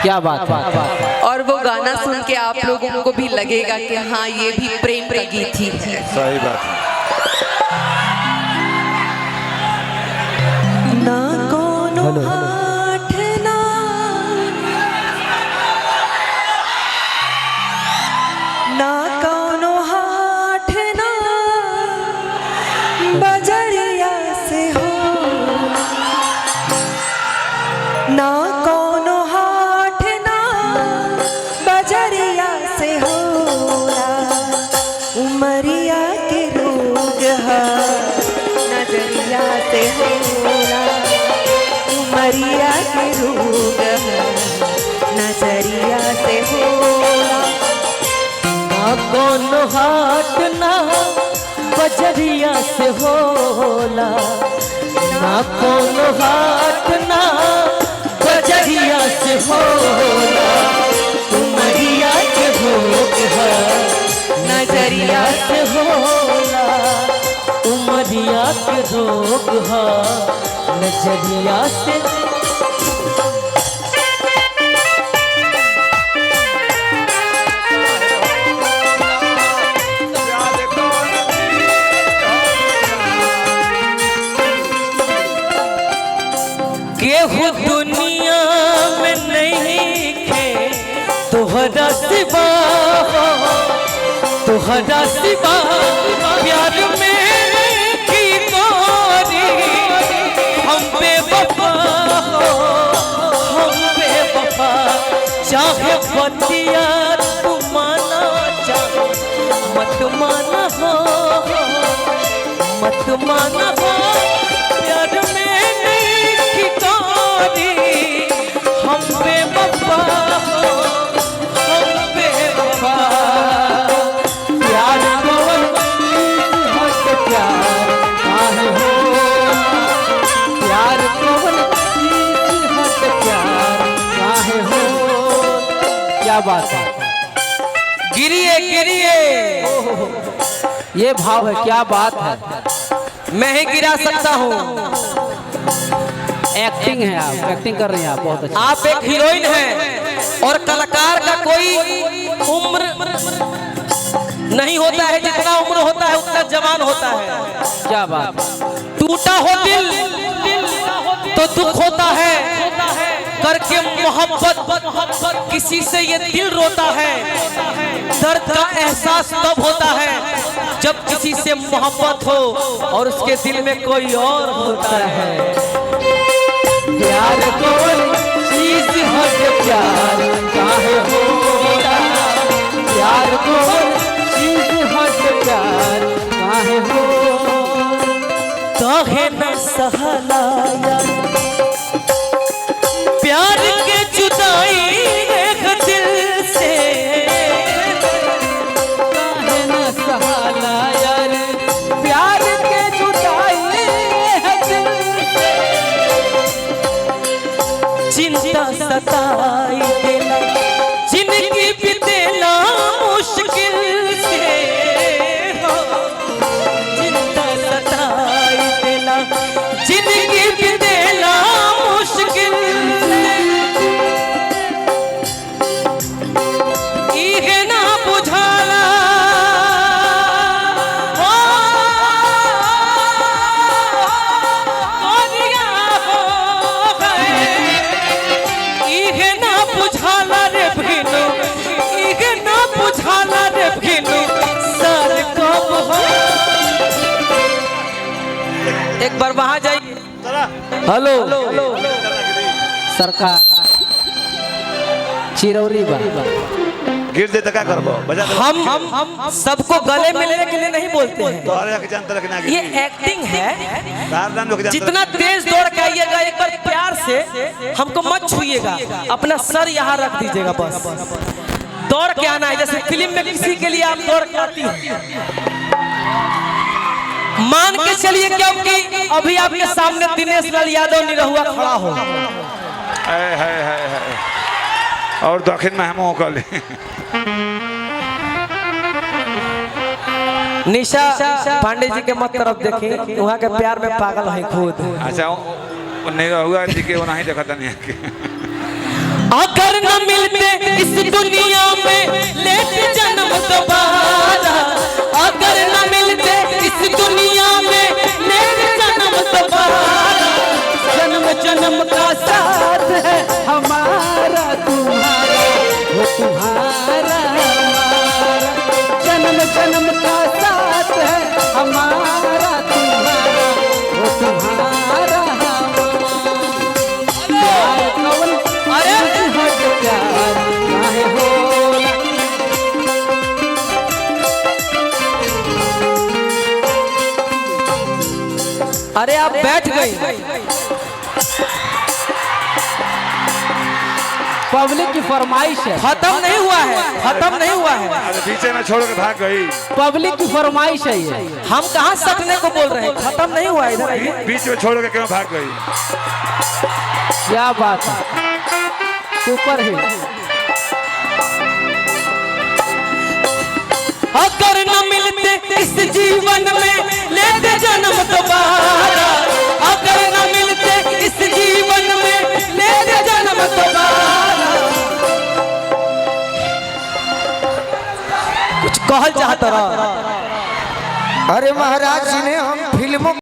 क्या बात है। और वो गाना सुन के आप लोगों को भी लगेगा कि हाँ ये भी प्रेम का गीत ही है। सही बात है। ना कोनो हाथ ना कोनो हाथ ना बजरिया से हो, ना कोनो हाथ ना बजरिया से हो, उमरिया के रोग है नजरिया से होला, उमरिया के रोग है नजरिया से होला। ना कोनो हाथ ना बजरिया से होला, ना कोनो हाथ ना बजरिया से होला, उमरिया के भोग है नजरिया से होला, उमरिया के रोग है नजरिया से। केहू दुनिया में नहीं खे तोहरा सिवा, तोहरा सिवा प्यार में की गोरी, हम बेवफा हो, हम बेवफा, चाहे बतिया तू माना चाहे मत माना हो, मत माना हो, प्यार में हम बेवफा हो, हम बेवफा, प्यार कौन हट प्यार काहे हो, प्यार कौन हट प्यार काहे हो। क्या बात है। गिरिए गिरिए ये भाव है। क्या बात है। मैं ही गिरा सकता हूँ। एक्टिंग है, आप एक्टिंग कर रही हैं, आप बहुत अच्छा। आप एक हीरोइन हैं और कलाकार का कोई उम्र नहीं होता है, जितना उम्र होता है उतना जवान होता है। क्या बात। टूटा हो दिल तो दुख होता है, करके मोहब्बत किसी से ये दिल रोता है। दर्द का एहसास तब होता है जब किसी से मोहब्बत हो और उसके दिल में कोई और होता है। प्यार कौन चीज हट प्यार काहे होला, प्यार कौन चीज हट प्यार काहे हो, काहे न सहलाया प्यार के जुदाई एक दिल से, काहे न सहलाया प्यार के जुदाई एक दिल से, चिंता सताई देला जिंदगी बीतेला मुश्किल से, चिंता सताई देला जिंदगी बीतेला मुश्किल से, इहे ना बुझाला एक बार वहां जाइए। हेलो सरकार चिरौरी गिर दे तो क्या करबो, बजा दे। हम सबको गले मिलने के लिए नहीं बोलते हैं, तो अरे के जानता रखना ये एक्टिंग है। कारदान लोग जानता जितना तेज दौड़ के आइएगा एक बार प्यार से हमको मत छुइएगा, अपना सर यहाँ रख दीजिएगा, बस दौड़ के आना है। जैसे फिल्म में किसी के लिए आप दौड़ के आती हैं, मान के चलिए क्योंकि अभी आपके सामने दिनेश लाल यादव निरहुआ खड़ा हो, है और दक्षिण में हम कल निशा पांडे जी के मत तरफ देखी, वहाँ के प्यार में पागल है खुद। अच्छा नहीं हुआ जी के वो नहीं देखा था नहीं अगर न मिलते इस दुनिया में लेते जन्म दोबारा, अगर न मिलते इस दुनिया में लेते जन्म दोबारा, जन्म जन्म का साथ है हमारा तुम्हारा, वो तुम्हारा हमारा, जन्म जन्म का साथ है हमारा तुम्हारा, वो तुम्हारा हमारा। अरे प्यार काहे होला, अरे आप बैठ गई। पब्लिक की फरमाइश है, खत्म नहीं हुआ है, खत्म नहीं हुआ है। अरे पीछे में छोड़ के भाग गई। पब्लिक की फरमाइश है ये, हम कहाँ सकने को बोल रहे हैं, खत्म नहीं हुआ इधर। बीच में छोड़ के क्यों भाग गई? क्या बात है, ऊपर है। अगर न मिलते इस जीवन में लेते जन्म दोबारा, अगर न मिलते इस जीवन में लेते जन्म दोबारा। कुछ कहल चाहता रहा। अरे महाराज जी ने हम फिल्मों